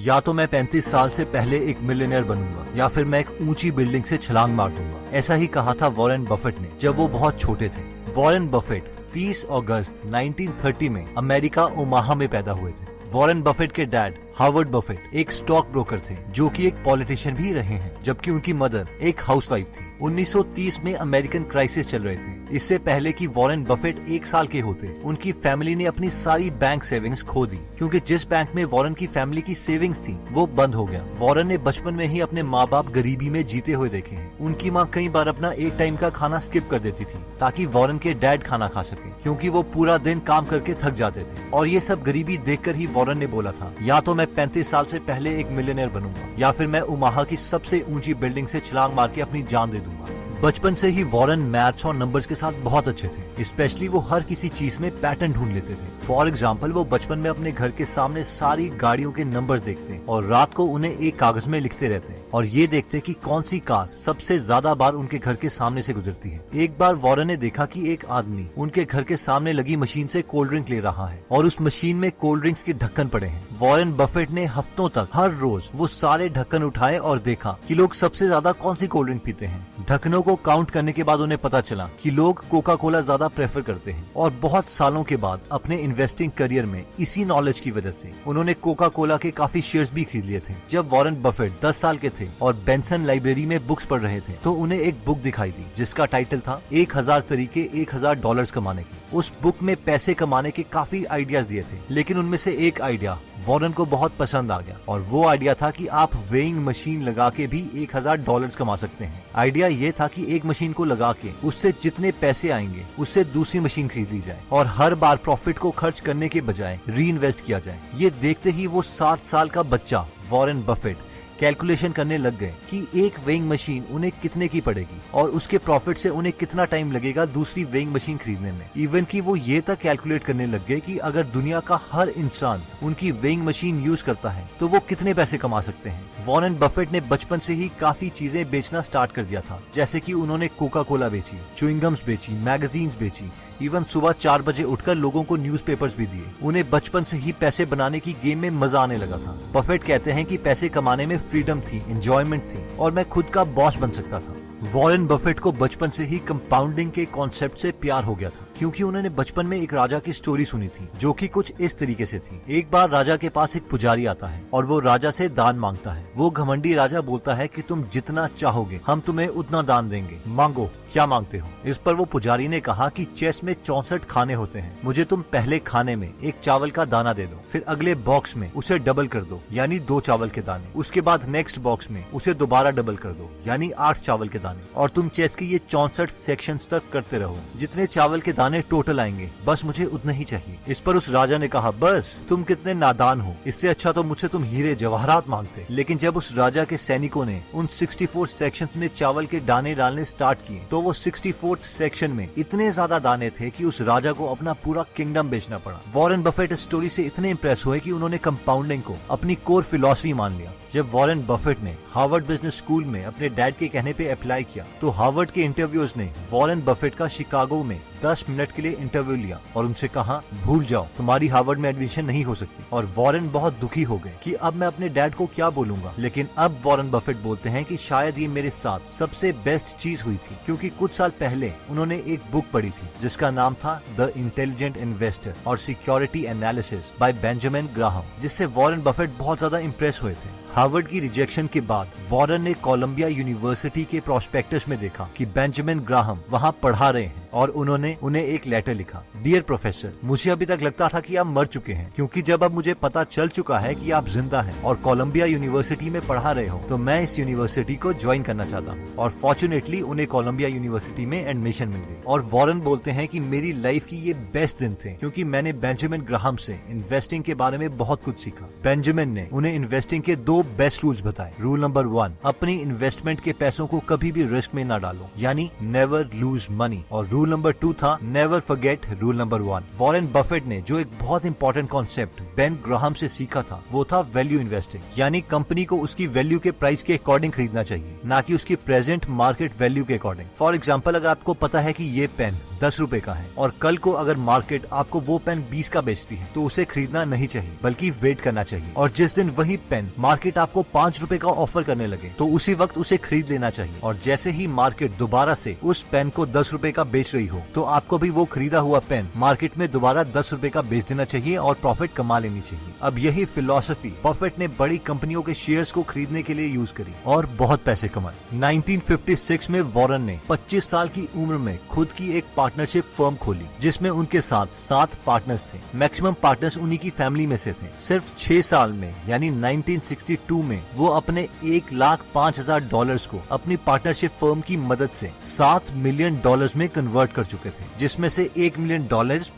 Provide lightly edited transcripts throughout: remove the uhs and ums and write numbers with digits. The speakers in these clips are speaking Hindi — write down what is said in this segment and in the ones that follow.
या तो मैं 35 साल से पहले एक मिलियनेयर बनूंगा या फिर मैं एक ऊंची बिल्डिंग से छलांग मार दूंगा। ऐसा ही कहा था वॉरेन बफेट ने जब वो बहुत छोटे थे। वॉरेन बफेट 30 अगस्त 1930 में अमेरिका ओमाहा में पैदा हुए थे। वॉरेन बफेट के डैड हार्वर्ड बफेट एक स्टॉक ब्रोकर थे जो कि एक पॉलिटिशियन भी रहे हैं, जबकि उनकी मदर एक हाउसवाइफ थी। 1930 में अमेरिकन क्राइसिस चल रहे थे। इससे पहले कि वॉरेन बफेट 1 साल के होते, उनकी फैमिली ने अपनी सारी बैंक सेविंग्स खो दी, क्योंकि जिस बैंक में वॉरेन की फैमिली की सेविंग्स थी वो बंद हो गया। वॉरेन ने बचपन में ही अपने माँ बाप गरीबी में जीते हुए देखे हैं। उनकी माँ कई बार अपना एक टाइम का खाना स्किप कर देती थी ताकि वॉरेन के डैड खाना खा सके, क्योंकि वो पूरा दिन काम करके थक जाते थे। और ये सब गरीबी देखकर ही वॉरेन ने बोला था, या तो मैं 35 साल से पहले एक मिलियनेयर बनूंगा या फिर मैं ओमाहा की सबसे ऊंची बिल्डिंग से छलांग मार के अपनी जान दे दूंगा। बचपन से ही वॉरेन मैथ्स और नंबर्स के साथ बहुत अच्छे थे। स्पेशली वो हर किसी चीज में पैटर्न ढूंढ लेते थे। फॉर एग्जाम्पल, वो बचपन में अपने घर के सामने सारी गाड़ियों के नंबर्स देखते और रात को उन्हें एक कागज में लिखते रहते और ये देखते कि कौन सी कार सबसे ज्यादा बार उनके घर के सामने से गुजरती है। एक बार वॉरेन ने देखा कि एक आदमी उनके घर के सामने लगी मशीन से कोल्ड ड्रिंक ले रहा है और उस मशीन में कोल्ड ड्रिंक्स के ढक्कन पड़े हैं। वॉरेन बफेट ने हफ्तों तक हर रोज वो सारे ढक्कन उठाए और देखा कि लोग सबसे ज्यादा कौन सी कोल्ड ड्रिंक पीते हैं। ढक्कनों को काउंट करने के बाद उन्हें पता चला कि लोग कोका कोला ज्यादा प्रेफर करते हैं। और बहुत सालों के बाद अपने इन्वेस्टिंग करियर में इसी नॉलेज की वजह से उन्होंने कोका कोला के काफी शेयर्स भी खरीद लिए थे। जब वॉरेन बफेट 10 साल के थे और बेंसन लाइब्रेरी में बुक्स पढ़ रहे थे तो उन्हें एक बुक दिखाई दी जिसका टाइटल था 1000 तरीके $1000 कमाने के। उस बुक में पैसे कमाने के काफी आइडियाज दिए थे, लेकिन उनमें से एक आइडिया वॉरेन को बहुत पसंद आ गया और वो आइडिया था कि आप वेइंग मशीन लगा के भी $1000 कमा सकते हैं। आइडिया ये था कि एक मशीन को लगा के उससे जितने पैसे आएंगे उससे दूसरी मशीन खरीद ली जाए और हर बार प्रॉफिट को खर्च करने के बजाय री इन्वेस्ट किया जाए। ये देखते ही वो 7 साल का बच्चा वॉरेन बफेट कैलकुलेशन करने लग गए कि एक वेइंग मशीन उन्हें कितने की पड़ेगी और उसके प्रॉफिट से उन्हें कितना टाइम लगेगा दूसरी वेइंग मशीन खरीदने में। इवन कि वो ये तक कैलकुलेट करने लग गए कि अगर दुनिया का हर इंसान उनकी वेइंग मशीन यूज करता है तो वो कितने पैसे कमा सकते हैं। वॉरेन बफेट ने बचपन से ही काफी चीजें बेचना स्टार्ट कर दिया था, जैसे कि उन्होंने कोका कोला बेची, च्युइंगम्स बेची, मैगजीन्स बेची, इवन सुबह 4 बजे उठकर लोगों को न्यूज़पेपर्स भी दिए। उन्हें बचपन से ही पैसे बनाने की गेम में मजा आने लगा था। बफेट कहते हैं कि पैसे कमाने में फ्रीडम थी, एंजॉयमेंट थी और मैं खुद का बॉस बन सकता था। वॉरेन बफेट को बचपन से ही कंपाउंडिंग के कॉन्सेप्ट से प्यार हो गया था, क्योंकि उन्होंने बचपन में एक राजा की स्टोरी सुनी थी जो कि कुछ इस तरीके से थी। एक बार राजा के पास एक पुजारी आता है और वो राजा से दान मांगता है। वो घमंडी राजा बोलता है कि तुम जितना चाहोगे हम तुम्हें उतना दान देंगे, मांगो क्या मांगते हो। इस पर वो पुजारी ने कहा कि चेस्ट में 64 खाने होते हैं, मुझे तुम पहले खाने में एक चावल का दाना दे दो, फिर अगले बॉक्स में उसे डबल कर दो यानी 2 चावल के दाने, उसके बाद नेक्स्ट बॉक्स में उसे दोबारा डबल कर दो यानी 8 चावल के दाने, और तुम चेस के ये 64 सेक्शंस तक करते रहो। जितने चावल के दाने टोटल आएंगे बस मुझे उतना ही चाहिए। इस पर उस राजा ने कहा, बस तुम कितने नादान हो, इससे अच्छा तो मुझसे तुम हीरे जवाहरात मांगते। लेकिन जब उस राजा के सैनिकों ने उन 64 सेक्शंस में चावल के दाने डालने स्टार्ट किए तो वो 64th सेक्शन में इतने ज्यादा दाने थे कि उस राजा को अपना पूरा किंगडम बेचना पड़ा। वॉरेन बफेट इस स्टोरी से इतने इंप्रेस हुए कि उन्होंने कंपाउंडिंग को अपनी कोर फिलॉसफी मान लिया। जब वॉरेन बफेट ने हार्वर्ड बिजनेस स्कूल में अपने डैड के कहने पे अप्लाई किया तो हार्वर्ड के इंटरव्यूअर्स ने वॉरेन बफेट का शिकागो में 10 मिनट के लिए इंटरव्यू लिया और उनसे कहा, भूल जाओ, तुम्हारी हार्वर्ड में एडमिशन नहीं हो सकती। और वॉरेन बहुत दुखी हो गए कि अब मैं अपने डैड को क्या बोलूंगा। लेकिन अब वॉरेन बफेट बोलते हैं कि शायद ये मेरे साथ सबसे बेस्ट चीज हुई थी, क्योंकि कुछ साल पहले उन्होंने एक बुक पढ़ी थी जिसका नाम था द इंटेलिजेंट इन्वेस्टर और security analysis bye Benjamin Graham, जिससे वॉरेन बफेट बहुत ज्यादा इंप्रेस हुए थे। हार्वर्ड की रिजेक्शन के बाद वॉरेन ने कोलंबिया यूनिवर्सिटी के प्रोस्पेक्टस में देखा कि बेंजामिन ग्राहम वहाँ पढ़ा रहे हैं और उन्होंने उन्हें एक लेटर लिखा, डियर प्रोफेसर, मुझे अभी तक लगता था कि आप मर चुके हैं, क्योंकि जब अब मुझे पता चल चुका है कि आप जिंदा हैं और कोलंबिया यूनिवर्सिटी में पढ़ा रहे हो तो मैं इस यूनिवर्सिटी को ज्वाइन करना चाहता हूँ। और फॉर्चुनेटली उन्हें कोलंबिया यूनिवर्सिटी में एडमिशन मिल गई। और वॉरेन बोलते हैं कि मेरी लाइफ की ये बेस्ट दिन थे, क्योंकि मैंने बेंजामिन ग्राहम से इन्वेस्टिंग के बारे में बहुत कुछ सीखा। बेंजामिन ने उन्हें इन्वेस्टिंग के 2 बेस्ट रूल्स बताए। रूल नंबर 1, अपनी इन्वेस्टमेंट के पैसों को कभी भी रिस्क में न डालो, यानी नेवर लूज मनी। और रूल नंबर 2 था never forget rule number 1। Warren Buffett ने जो एक बहुत इंपॉर्टेंट कॉन्सेप्ट बेन ग्राहम से सीखा था वो था वैल्यू इन्वेस्टिंग, यानी कंपनी को उसकी वैल्यू के प्राइस के अकॉर्डिंग खरीदना चाहिए, ना कि उसकी प्रेजेंट मार्केट वैल्यू के अकॉर्डिंग। फॉर एग्जाम्पल, अगर आपको पता है कि ये पेन 10 रुपए का है और कल को अगर मार्केट आपको वो पेन 20 का बेचती है तो उसे खरीदना नहीं चाहिए बल्कि वेट करना चाहिए। और जिस दिन वही पेन मार्केट आपको 5 रुपए का ऑफर करने लगे तो उसी वक्त उसे खरीद लेना चाहिए। और जैसे ही मार्केट दोबारा से उस पेन को 10 रुपए का बेच रही हो तो आपको भी वो खरीदा हुआ पेन मार्केट में दोबारा 10 रुपए का बेच देना चाहिए और प्रॉफिट कमा लेनी चाहिए। अब यही फिलॉसफी बफेट ने बड़ी कंपनियों के शेयर्स को खरीदने के लिए यूज करी और बहुत पैसे कमाए। 1956 में वॉरेन ने 25 साल की उम्र में खुद की एक पार्टनरशिप फर्म खोली जिसमें उनके साथ 7 पार्टनर्स थे। मैक्सिमम पार्टनर्स उन्हीं की फैमिली में से थे। सिर्फ 6 साल में यानी 1962 में वो अपने $1,05,000 को अपनी पार्टनरशिप फर्म की मदद से $7 मिलियन में कन्वर्ट कर चुके थे, जिसमें से $1 मिलियन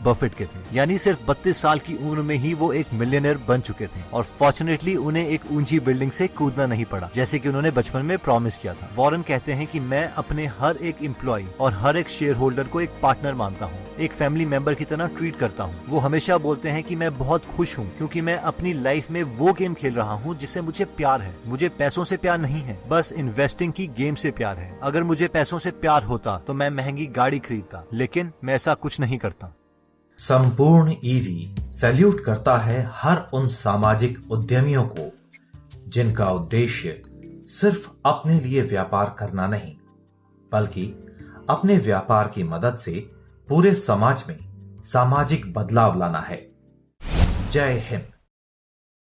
बफेट के थे। यानी सिर्फ 32 साल की उम्र में ही वो एक मिलियनर बन चुके थे। और फॉर्चुनेटली उन्हें एक ऊंची बिल्डिंग से कूदना नहीं पड़ा जैसे कि उन्होंने बचपन में प्रॉमिस किया था। वॉरेन कहते हैं कि मैं अपने हर एक एम्प्लॉय और हर एक शेयर होल्डर को एक पार्टनर मानता हूँ, एक फैमिली मेंबर की तरह ट्रीट करता हूँ। वो हमेशा बोलते हैं कि मैं बहुत खुश हूँ क्योंकि मैं अपनी लाइफ में वो गेम खेल रहा हूँ जिससे मुझे प्यार है। मुझे पैसों से प्यार नहीं है, बस इन्वेस्टिंग की गेम से प्यार है। अगर मुझे पैसों से प्यार होता तो मैं महंगी गाड़ी खरीदता, लेकिन मैं ऐसा कुछ नहीं करता। संपूर्ण ईवी सैल्यूट करता है हर उन सामाजिक उद्यमियों को जिनका उद्देश्य सिर्फ अपने लिए व्यापार करना नहीं बल्कि अपने व्यापार की मदद से पूरे समाज में सामाजिक बदलाव लाना है। जय हिंद।